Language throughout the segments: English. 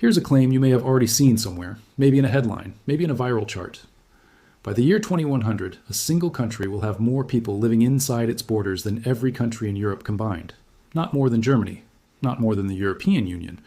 Here's a claim you may have already seen somewhere, maybe in a headline, maybe in a viral chart. By the year 2100, a single country will have more people living inside its borders than every country in Europe combined. Not more than Germany, not more than the European Union,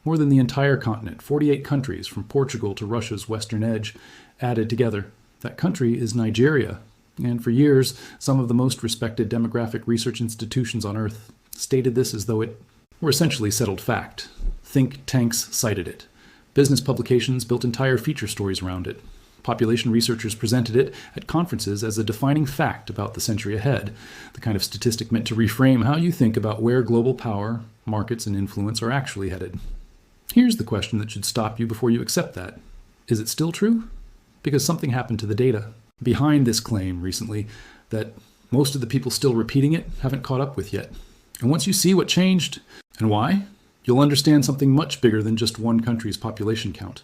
more than the entire continent, 48 countries from Portugal to Russia's western edge, added together. That country is Nigeria, and for years, some of the most respected demographic research institutions on Earth stated this as though it were essentially settled fact. Think tanks cited it. Business publications built entire feature stories around it. Population researchers presented it at conferences as a defining fact about the century ahead, the kind of statistic meant to reframe how you think about where global power, markets, and influence are actually headed. Here's the question that should stop you before you accept that. Is it still true? Because something happened to the data behind this claim recently that most of the people still repeating it haven't caught up with yet. And once you see what changed and why, you'll understand something much bigger than just one country's population count.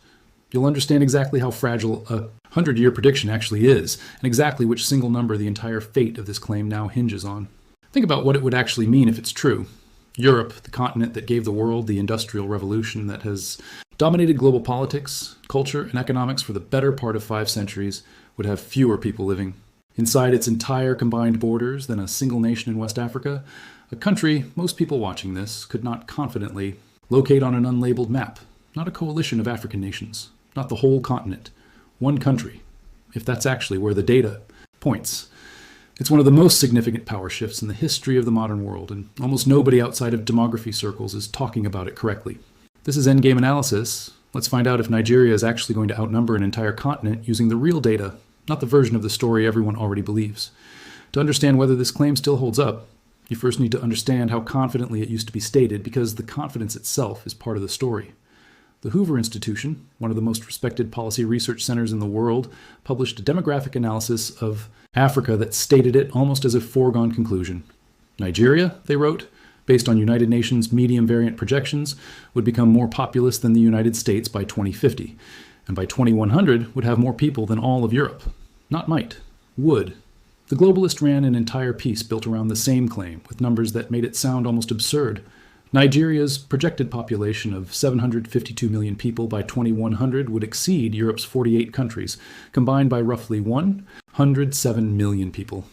You'll understand exactly how fragile a 100-year prediction actually is, and exactly which single number the entire fate of this claim now hinges on. Think about what it would actually mean if it's true. Europe, the continent that gave the world the Industrial Revolution that has dominated global politics, culture, and economics for the better part of 5 centuries, would have fewer people living inside its entire combined borders than a single nation in West Africa, a country most people watching this could not confidently locate on an unlabeled map, not a coalition of African nations, not the whole continent, one country, if that's actually where the data points. It's one of the most significant power shifts in the history of the modern world, and almost nobody outside of demography circles is talking about it correctly. This is endgame analysis. Let's find out if Nigeria is actually going to outnumber an entire continent using the real data, not the version of the story everyone already believes. To understand whether this claim still holds up, you first need to understand how confidently it used to be stated, because the confidence itself is part of the story. The Hoover Institution, one of the most respected policy research centers in the world, published a demographic analysis of Africa that stated it almost as a foregone conclusion. Nigeria, they wrote, based on United Nations medium variant projections, would become more populous than the United States by 2050, and by 2100 would have more people than all of Europe. Not might, would. The globalist ran an entire piece built around the same claim, with numbers that made it sound almost absurd. Nigeria's projected population of 752 million people by 2100 would exceed Europe's 48 countries, combined by roughly 107 million people.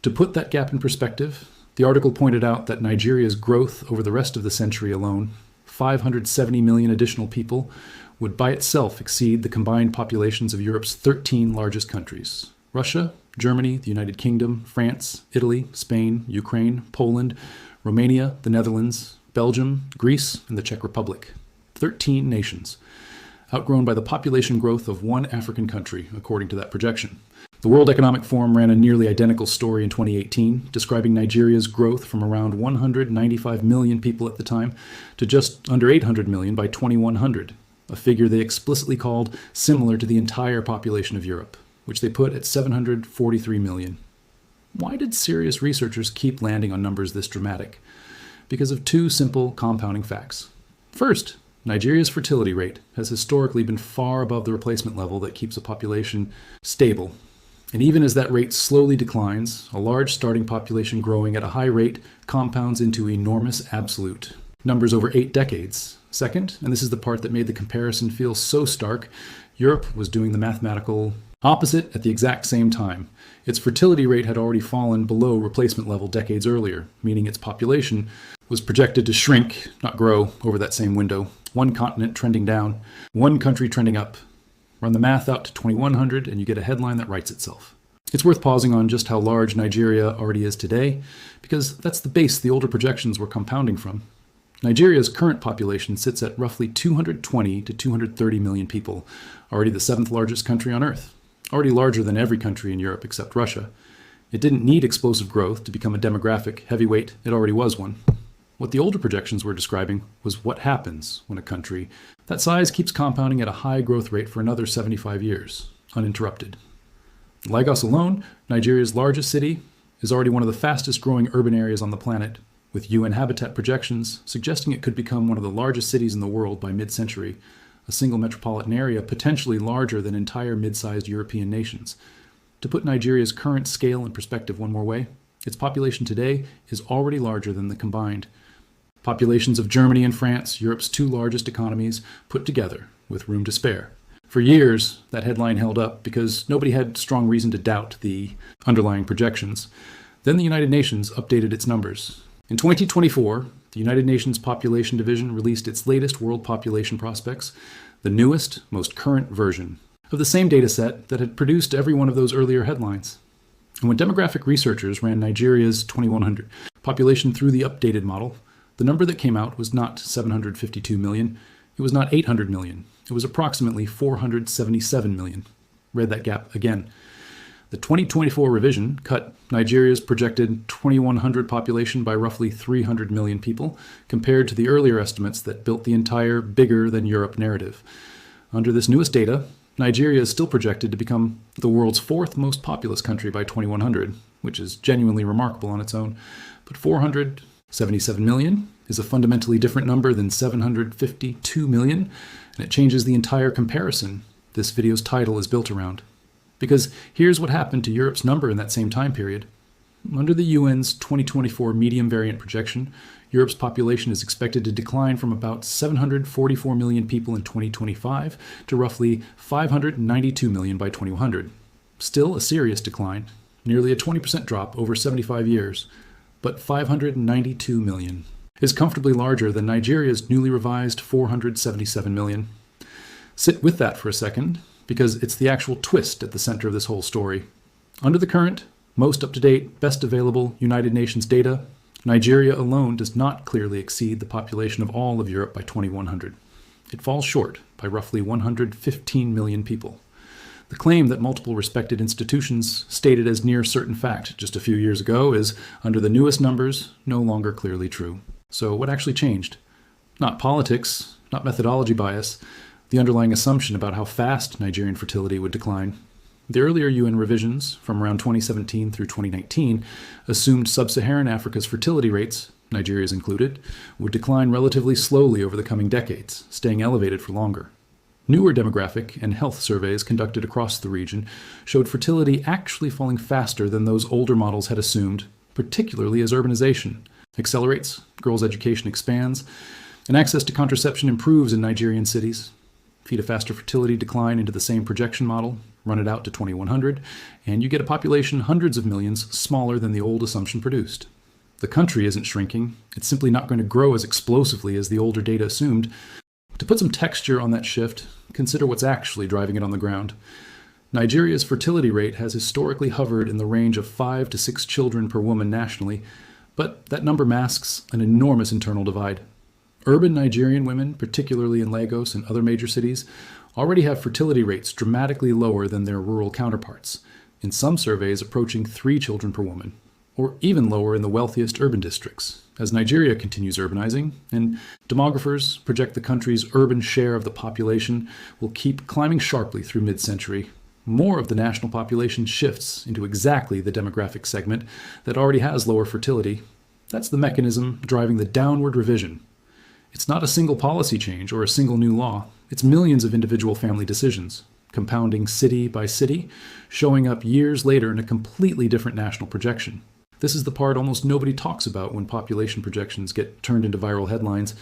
To put that gap in perspective, the article pointed out that Nigeria's growth over the rest of the century alone, 570 million additional people, would by itself exceed the combined populations of Europe's 13 largest countries: Russia, Germany, the United Kingdom, France, Italy, Spain, Ukraine, Poland, Romania, the Netherlands, Belgium, Greece, and the Czech Republic. 13 nations, outgrown by the population growth of one African country, according to that projection. The World Economic Forum ran a nearly identical story in 2018, describing Nigeria's growth from around 195 million people at the time to just under 800 million by 2100, a figure they explicitly called similar to the entire population of Europe, which they put at 743 million. Why did serious researchers keep landing on numbers this dramatic? Because of 2 simple compounding facts. First, Nigeria's fertility rate has historically been far above the replacement level that keeps a population stable. And even as that rate slowly declines, a large starting population growing at a high rate compounds into enormous absolute numbers over 8 decades. Second, and this is the part that made the comparison feel so stark, Europe was doing the mathematical opposite at the exact same time. Its fertility rate had already fallen below replacement level decades earlier, meaning its population was projected to shrink, not grow, over that same window. One continent trending down, one country trending up. Run the math out to 2100 and you get a headline that writes itself. It's worth pausing on just how large Nigeria already is today, because that's the base the older projections were compounding from. Nigeria's current population sits at roughly 220 to 230 million people, already the 7th largest country on Earth, already larger than every country in Europe except Russia. It didn't need explosive growth to become a demographic heavyweight, it already was one. What the older projections were describing was what happens when a country that size keeps compounding at a high growth rate for another 75 years, uninterrupted. Lagos alone, Nigeria's largest city, is already one of the fastest growing urban areas on the planet, with UN Habitat projections suggesting it could become one of the largest cities in the world by mid-century, a single metropolitan area potentially larger than entire mid-sized European nations. To put Nigeria's current scale in perspective one more way, its population today is already larger than the combined Populations of Germany and France, Europe's two largest economies, put together with room to spare. For years, that headline held up because nobody had strong reason to doubt the underlying projections. Then the United Nations updated its numbers. In 2024, the United Nations Population Division released its latest World Population Prospects, the newest, most current version of the same data set that had produced every one of those earlier headlines. And when demographic researchers ran Nigeria's 2100 population through the updated model, the number that came out was not 752 million, it was not 800 million, it was approximately 477 million. Read that gap again. The 2024 revision cut Nigeria's projected 2100 population by roughly 300 million people, compared to the earlier estimates that built the entire bigger than Europe narrative. Under this newest data, Nigeria is still projected to become the world's fourth most populous country by 2100, which is genuinely remarkable on its own. But 477 million is a fundamentally different number than 752 million, and it changes the entire comparison this video's title is built around. Because here's what happened to Europe's number in that same time period. Under the UN's 2024 medium variant projection, Europe's population is expected to decline from about 744 million people in 2025 to roughly 592 million by 2100. Still a serious decline, nearly a 20% drop over 75 years, but 592 million is comfortably larger than Nigeria's newly revised 477 million. Sit with that for a second, because it's the actual twist at the center of this whole story. Under the current, most up-to-date, best available United Nations data, Nigeria alone does not clearly exceed the population of all of Europe by 2100. It falls short by roughly 115 million people. The claim that multiple respected institutions stated as near certain fact just a few years ago is, under the newest numbers, no longer clearly true. So what actually changed? Not politics, not methodology bias, the underlying assumption about how fast Nigerian fertility would decline. The earlier UN revisions, from around 2017 through 2019, assumed sub-Saharan Africa's fertility rates, Nigeria's included, would decline relatively slowly over the coming decades, staying elevated for longer. Newer demographic and health surveys conducted across the region showed fertility actually falling faster than those older models had assumed, particularly as urbanization accelerates, girls' education expands, and access to contraception improves in Nigerian cities. Feed a faster fertility decline into the same projection model, run it out to 2100, and you get a population hundreds of millions smaller than the old assumption produced. The country isn't shrinking, it's simply not going to grow as explosively as the older data assumed. To put some texture on that shift, consider what's actually driving it on the ground. Nigeria's fertility rate has historically hovered in the range of 5 to 6 children per woman nationally, but that number masks an enormous internal divide. Urban Nigerian women, particularly in Lagos and other major cities, already have fertility rates dramatically lower than their rural counterparts, in some surveys approaching 3 children per woman, or even lower in the wealthiest urban districts, as Nigeria continues urbanizing, and demographers project the country's urban share of the population will keep climbing sharply through mid-century. More of the national population shifts into exactly the demographic segment that already has lower fertility. That's the mechanism driving the downward revision. It's not a single policy change or a single new law. It's millions of individual family decisions, compounding city by city, showing up years later in a completely different national projection. This is the part almost nobody talks about when population projections get turned into viral headlines.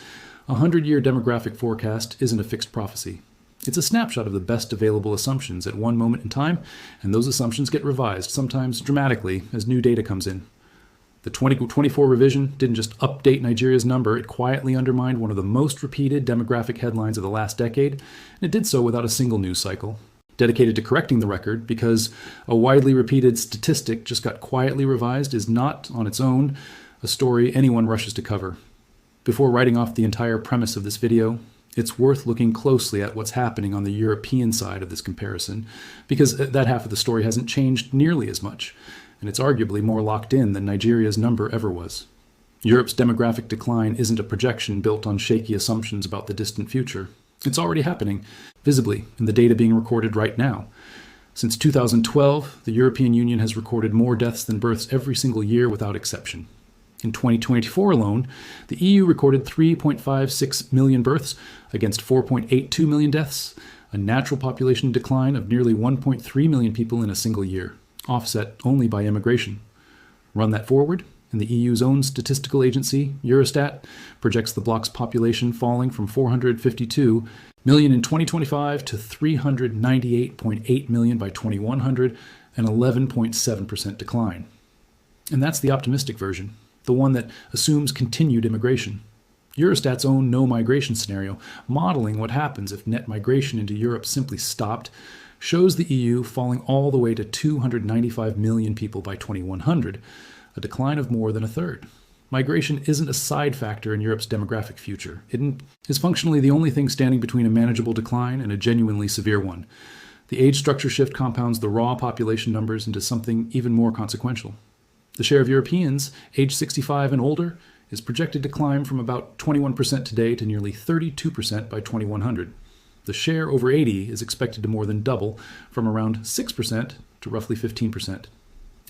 A 100-year demographic forecast isn't a fixed prophecy. It's a snapshot of the best available assumptions at one moment in time, and those assumptions get revised, sometimes dramatically, as new data comes in. The 2024 revision didn't just update Nigeria's number, it quietly undermined one of the most repeated demographic headlines of the last decade, and it did so without a single news cycle, dedicated to correcting the record because a widely repeated statistic just got quietly revised is not, on its own, a story anyone rushes to cover. Before writing off the entire premise of this video, it's worth looking closely at what's happening on the European side of this comparison, because that half of the story hasn't changed nearly as much, and it's arguably more locked in than Nigeria's number ever was. Europe's demographic decline isn't a projection built on shaky assumptions about the distant future. It's already happening, visibly, in the data being recorded right now. Since 2012, the European Union has recorded more deaths than births every single year without exception. In 2024 alone, the EU recorded 3.56 million births against 4.82 million deaths, a natural population decline of nearly 1.3 million people in a single year, offset only by immigration. Run that forward, And the EU's own statistical agency, Eurostat, projects the bloc's population falling from 452 million in 2025 to 398.8 million by 2100, an 11.7% decline. And that's the optimistic version, the one that assumes continued immigration. Eurostat's own no migration scenario, modeling what happens if net migration into Europe simply stopped, shows the EU falling all the way to 295 million people by 2100, a decline of more than a third. Migration isn't a side factor in Europe's demographic future. It is functionally the only thing standing between a manageable decline and a genuinely severe one. The age structure shift compounds the raw population numbers into something even more consequential. The share of Europeans aged 65 and older is projected to climb from about 21% today to nearly 32% by 2100. The share over 80 is expected to more than double, from around 6% to roughly 15%.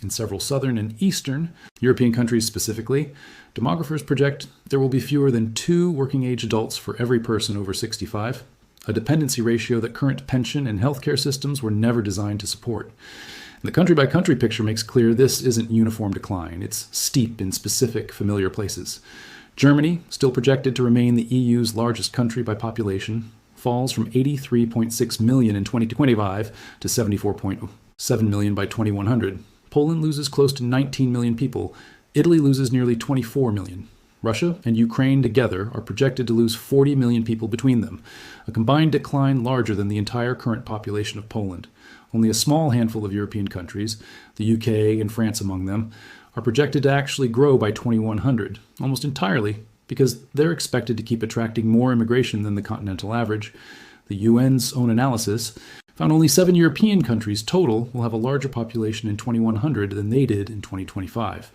In several southern and eastern European countries specifically, demographers project there will be fewer than 2 working-age adults for every person over 65, a dependency ratio that current pension and healthcare systems were never designed to support. And the country-by-country picture makes clear this isn't uniform decline. It's steep in specific, familiar places. Germany, still projected to remain the EU's largest country by population, falls from 83.6 million in 2025 to 74.7 million by 2100. Poland loses close to 19 million people. Italy loses nearly 24 million. Russia and Ukraine together are projected to lose 40 million people between them, a combined decline larger than the entire current population of Poland. Only a small handful of European countries, the UK and France among them, are projected to actually grow by 2100, almost entirely because they're expected to keep attracting more immigration than the continental average. The UN's own analysis found only 7 European countries total will have a larger population in 2100 than they did in 2025.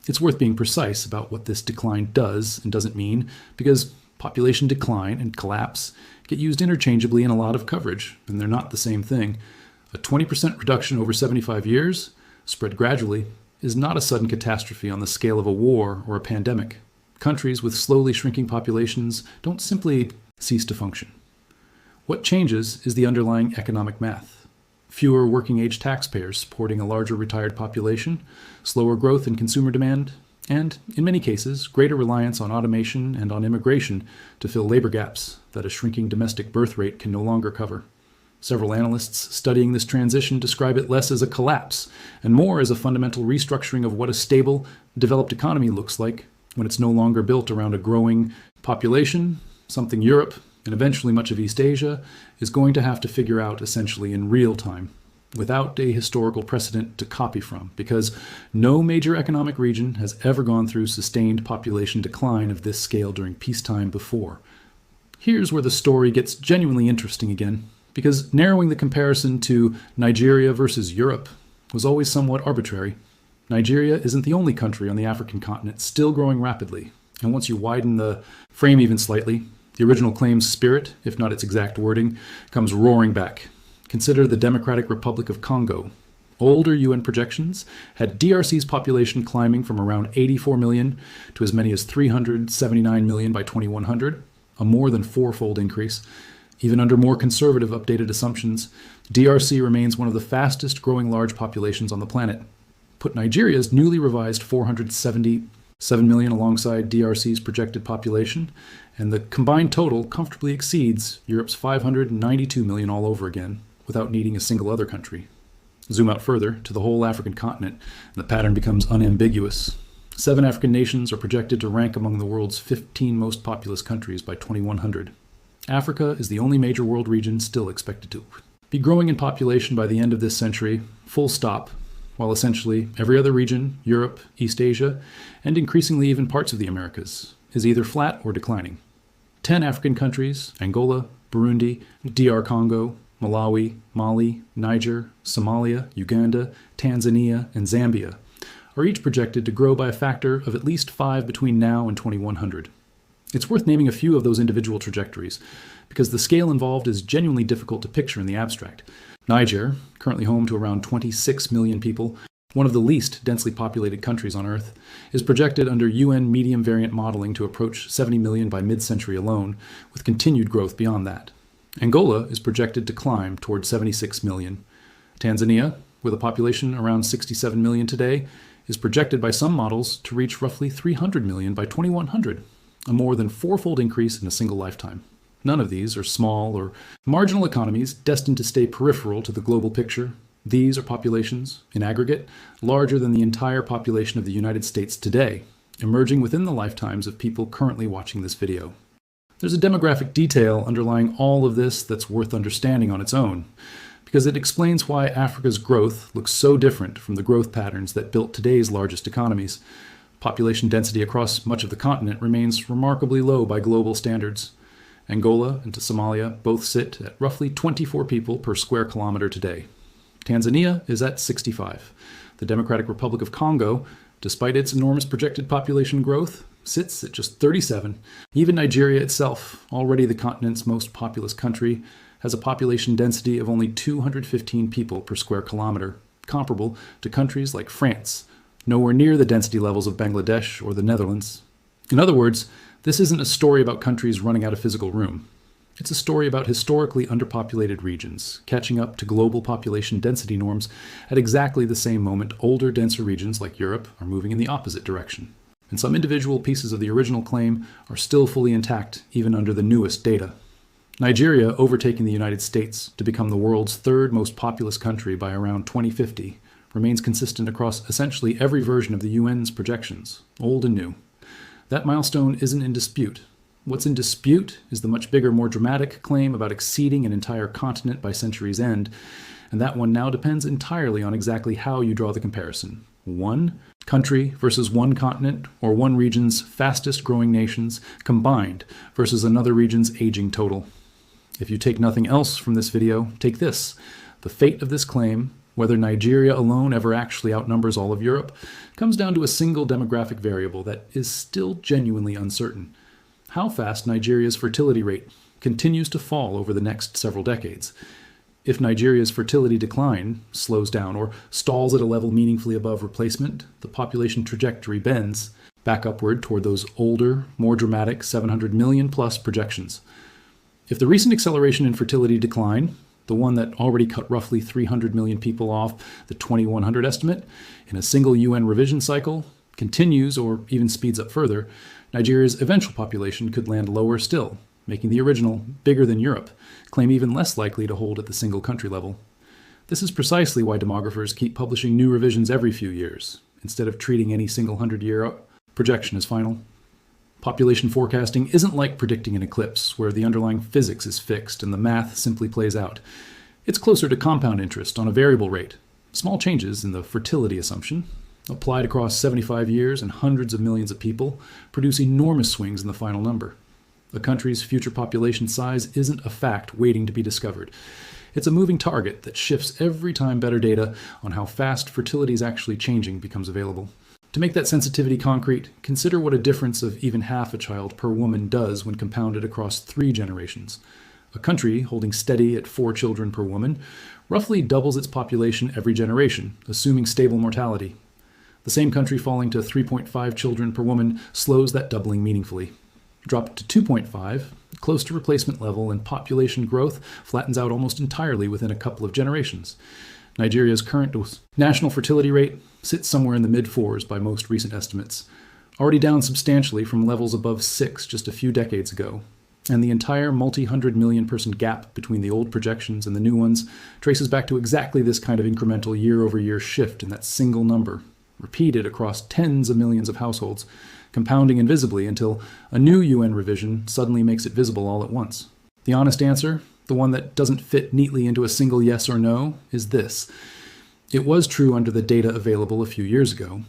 It's worth being precise about what this decline does and doesn't mean, because population decline and collapse get used interchangeably in a lot of coverage, and they're not the same thing. A 20% reduction over 75 years, spread gradually, is not a sudden catastrophe on the scale of a war or a pandemic. Countries with slowly shrinking populations don't simply cease to function. What changes is the underlying economic math. Fewer working-age taxpayers supporting a larger retired population, slower growth in consumer demand, and, in many cases, greater reliance on automation and on immigration to fill labor gaps that a shrinking domestic birth rate can no longer cover. Several analysts studying this transition describe it less as a collapse and more as a fundamental restructuring of what a stable, developed economy looks like when it's no longer built around a growing population, something Europe, and eventually much of East Asia, is going to have to figure out essentially in real time, without a historical precedent to copy from, because no major economic region has ever gone through sustained population decline of this scale during peacetime before. Here's where the story gets genuinely interesting again, because narrowing the comparison to Nigeria versus Europe was always somewhat arbitrary. Nigeria isn't the only country on the African continent still growing rapidly, and once you widen the frame even slightly, the original claim's spirit, if not its exact wording, comes roaring back. Consider the Democratic Republic of Congo. Older UN projections had DRC's population climbing from around 84 million to as many as 379 million by 2100, a more than 4-fold increase. Even under more conservative updated assumptions, DRC remains one of the fastest growing large populations on the planet. Put Nigeria's newly revised 477 million alongside DRC's projected population, and the combined total comfortably exceeds Europe's 592 million all over again, without needing a single other country. Zoom out further to the whole African continent, and the pattern becomes unambiguous. 7 African nations are projected to rank among the world's 15 most populous countries by 2100. Africa is the only major world region still expected to be growing in population by the end of this century, full stop, while essentially every other region, Europe, East Asia, and increasingly even parts of the Americas, is either flat or declining. 10 African countries, Angola, Burundi, DR Congo, Malawi, Mali, Niger, Somalia, Uganda, Tanzania, and Zambia, are each projected to grow by a factor of at least 5 between now and 2100. It's worth naming a few of those individual trajectories, because the scale involved is genuinely difficult to picture in the abstract. Niger, currently home to around 26 million people, one of the least densely populated countries on Earth, is projected under UN medium variant modeling to approach 70 million by mid-century alone, with continued growth beyond that. Angola is projected to climb toward 76 million. Tanzania, with a population around 67 million today, is projected by some models to reach roughly 300 million by 2100, a more than fourfold increase in a single lifetime. None of these are small or marginal economies destined to stay peripheral to the global picture. These are populations, in aggregate, larger than the entire population of the United States today, emerging within the lifetimes of people currently watching this video. There's a demographic detail underlying all of this that's worth understanding on its own, because it explains why Africa's growth looks so different from the growth patterns that built today's largest economies. Population density across much of the continent remains remarkably low by global standards. Angola and Somalia both sit at roughly 24 people per square kilometer today. Tanzania is at 65. The Democratic Republic of Congo, despite its enormous projected population growth, sits at just 37. Even Nigeria itself, already the continent's most populous country, has a population density of only 215 people per square kilometer, comparable to countries like France, nowhere near the density levels of Bangladesh or the Netherlands. In other words, this isn't a story about countries running out of physical room. It's a story about historically underpopulated regions, catching up to global population density norms at exactly the same moment older, denser regions like Europe are moving in the opposite direction. And some individual pieces of the original claim are still fully intact, even under the newest data. Nigeria overtaking the United States to become the world's third most populous country by around 2050 remains consistent across essentially every version of the UN's projections, old and new. That milestone isn't in dispute. What's in dispute is the much bigger, more dramatic claim about exceeding an entire continent by century's end, and that one now depends entirely on exactly how you draw the comparison. One country versus one continent, or one region's fastest growing nations combined versus another region's aging total. If you take nothing else from this video, take this. The fate of this claim, whether Nigeria alone ever actually outnumbers all of Europe, comes down to a single demographic variable that is still genuinely uncertain. How fast Nigeria's fertility rate continues to fall over the next several decades. If Nigeria's fertility decline slows down or stalls at a level meaningfully above replacement, the population trajectory bends back upward toward those older, more dramatic 700 million plus projections. If the recent acceleration in fertility decline, the one that already cut roughly 300 million people off the 2100 estimate in a single UN revision cycle, continues or even speeds up further, Nigeria's eventual population could land lower still, making the original, bigger than Europe, claim even less likely to hold at the single country level. This is precisely why demographers keep publishing new revisions every few years, instead of treating any single 100-year projection as final. Population forecasting isn't like predicting an eclipse, where the underlying physics is fixed and the math simply plays out. It's closer to compound interest on a variable rate. Small changes in the fertility assumption, applied across 75 years and hundreds of millions of people, produce enormous swings in the final number. A country's future population size isn't a fact waiting to be discovered. It's a moving target that shifts every time better data on how fast fertility is actually changing becomes available. To make that sensitivity concrete, consider what a difference of even half a child per woman does when compounded across 3 generations. A country holding steady at 4 children per woman roughly doubles its population every generation, assuming stable mortality. The same country falling to 3.5 children per woman slows that doubling meaningfully. Drop it to 2.5, close to replacement level, and population growth flattens out almost entirely within a couple of generations. Nigeria's current national fertility rate sits somewhere in the mid-4s by most recent estimates, already down substantially from levels above 6 just a few decades ago. And the entire multi-hundred-million-person gap between the old projections and the new ones traces back to exactly this kind of incremental year-over-year shift in that single number, repeated across tens of millions of households, compounding invisibly until a new UN revision suddenly makes it visible all at once. The honest answer, the one that doesn't fit neatly into a single yes or no, is this. It was true under the data available a few years ago.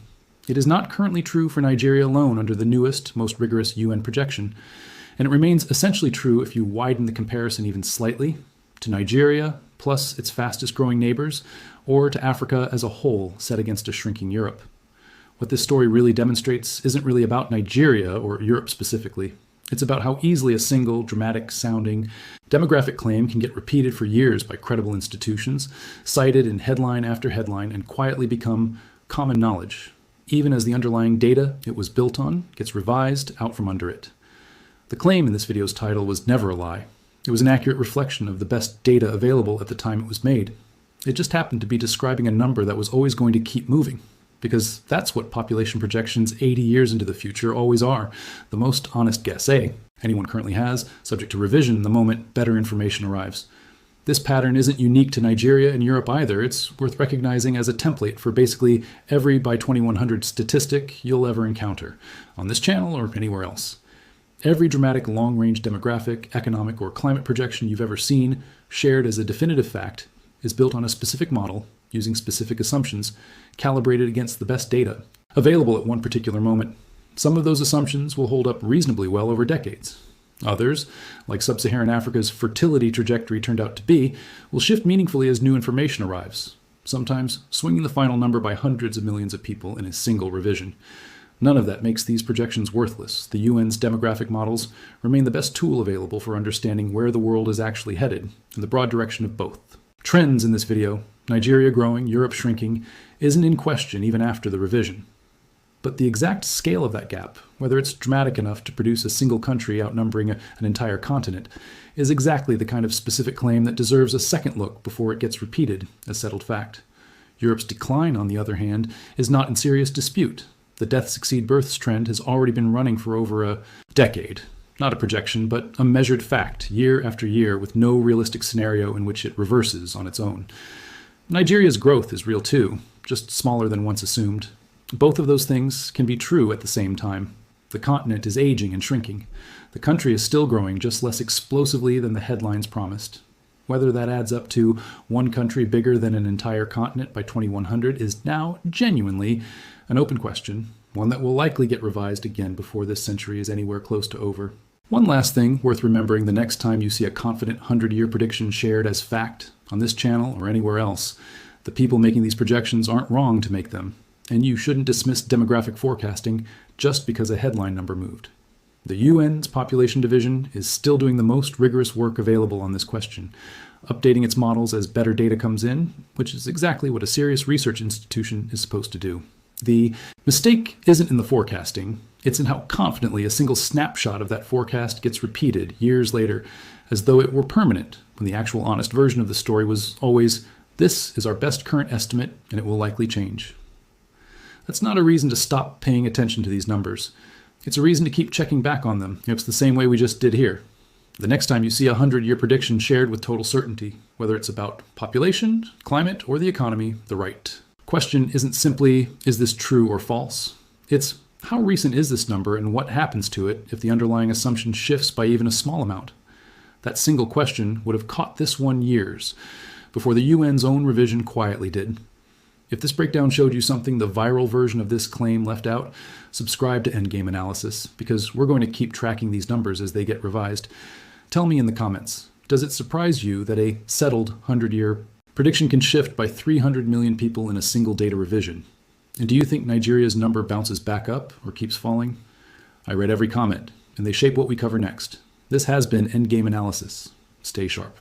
It is not currently true for Nigeria alone under the newest, most rigorous UN projection, and it remains essentially true if you widen the comparison even slightly to Nigeria plus its fastest growing neighbors, or to Africa as a whole set against a shrinking Europe. What this story really demonstrates isn't really about Nigeria or Europe specifically. It's about how easily a single, dramatic-sounding demographic claim can get repeated for years by credible institutions, cited in headline after headline, and quietly become common knowledge, even as the underlying data it was built on gets revised out from under it. The claim in this video's title was never a lie. It was an accurate reflection of the best data available at the time it was made. It just happened to be describing a number that was always going to keep moving. because that's what population projections 80 years into the future always are. The most honest guess, anyone currently has, subject to revision the moment better information arrives. This pattern isn't unique to Nigeria and Europe either. It's worth recognizing as a template for basically every by 2100 statistic you'll ever encounter, on this channel or anywhere else. Every dramatic long-range demographic, economic, or climate projection you've ever seen, shared as a definitive fact, is built on a specific model, using specific assumptions, calibrated against the best data available at one particular moment. Some of those assumptions will hold up reasonably well over decades. Others, like sub-Saharan Africa's fertility trajectory turned out to be, will shift meaningfully as new information arrives, sometimes swinging the final number by hundreds of millions of people in a single revision. None of that makes these projections worthless. The UN's demographic models remain the best tool available for understanding where the world is actually headed, in the broad direction of both. Trends in this video, Nigeria growing, Europe shrinking, isn't in question even after the revision. But the exact scale of that gap, whether it's dramatic enough to produce a single country outnumbering an entire continent, is exactly the kind of specific claim that deserves a second look before it gets repeated as settled fact. Europe's decline, on the other hand, is not in serious dispute. The deaths exceed births trend has already been running for over a decade. Not a projection, but a measured fact, year after year, with no realistic scenario in which it reverses on its own. Nigeria's growth is real too, just smaller than once assumed. Both of those things can be true at the same time. The continent is aging and shrinking. The country is still growing, just less explosively than the headlines promised. Whether that adds up to one country bigger than an entire continent by 2100 is now genuinely an open question, one that will likely get revised again before this century is anywhere close to over. One last thing worth remembering the next time you see a confident 100-year prediction shared as fact on this channel or anywhere else. The people making these projections aren't wrong to make them, and you shouldn't dismiss demographic forecasting just because a headline number moved. The UN's population division is still doing the most rigorous work available on this question, updating its models as better data comes in, which is exactly what a serious research institution is supposed to do. The mistake isn't in the forecasting, it's in how confidently a single snapshot of that forecast gets repeated years later, as though it were permanent, when the actual honest version of the story was always, "This is our best current estimate, and it will likely change." That's not a reason to stop paying attention to these numbers. It's a reason to keep checking back on them. It's the same way we just did here. The next time you see a 100-year prediction shared with total certainty, whether it's about population, climate, or the economy, the right question isn't simply, is this true or false? It's, how recent is this number and what happens to it if the underlying assumption shifts by even a small amount? That single question would have caught this one years before the UN's own revision quietly did. If this breakdown showed you something the viral version of this claim left out, subscribe to EndGame Analysis, because we're going to keep tracking these numbers as they get revised. Tell me in the comments, does it surprise you that a settled 100-year prediction can shift by 300 million people in a single data revision? And do you think Nigeria's number bounces back up or keeps falling? I read every comment, and they shape what we cover next. This has been EndGame Analysis. Stay sharp.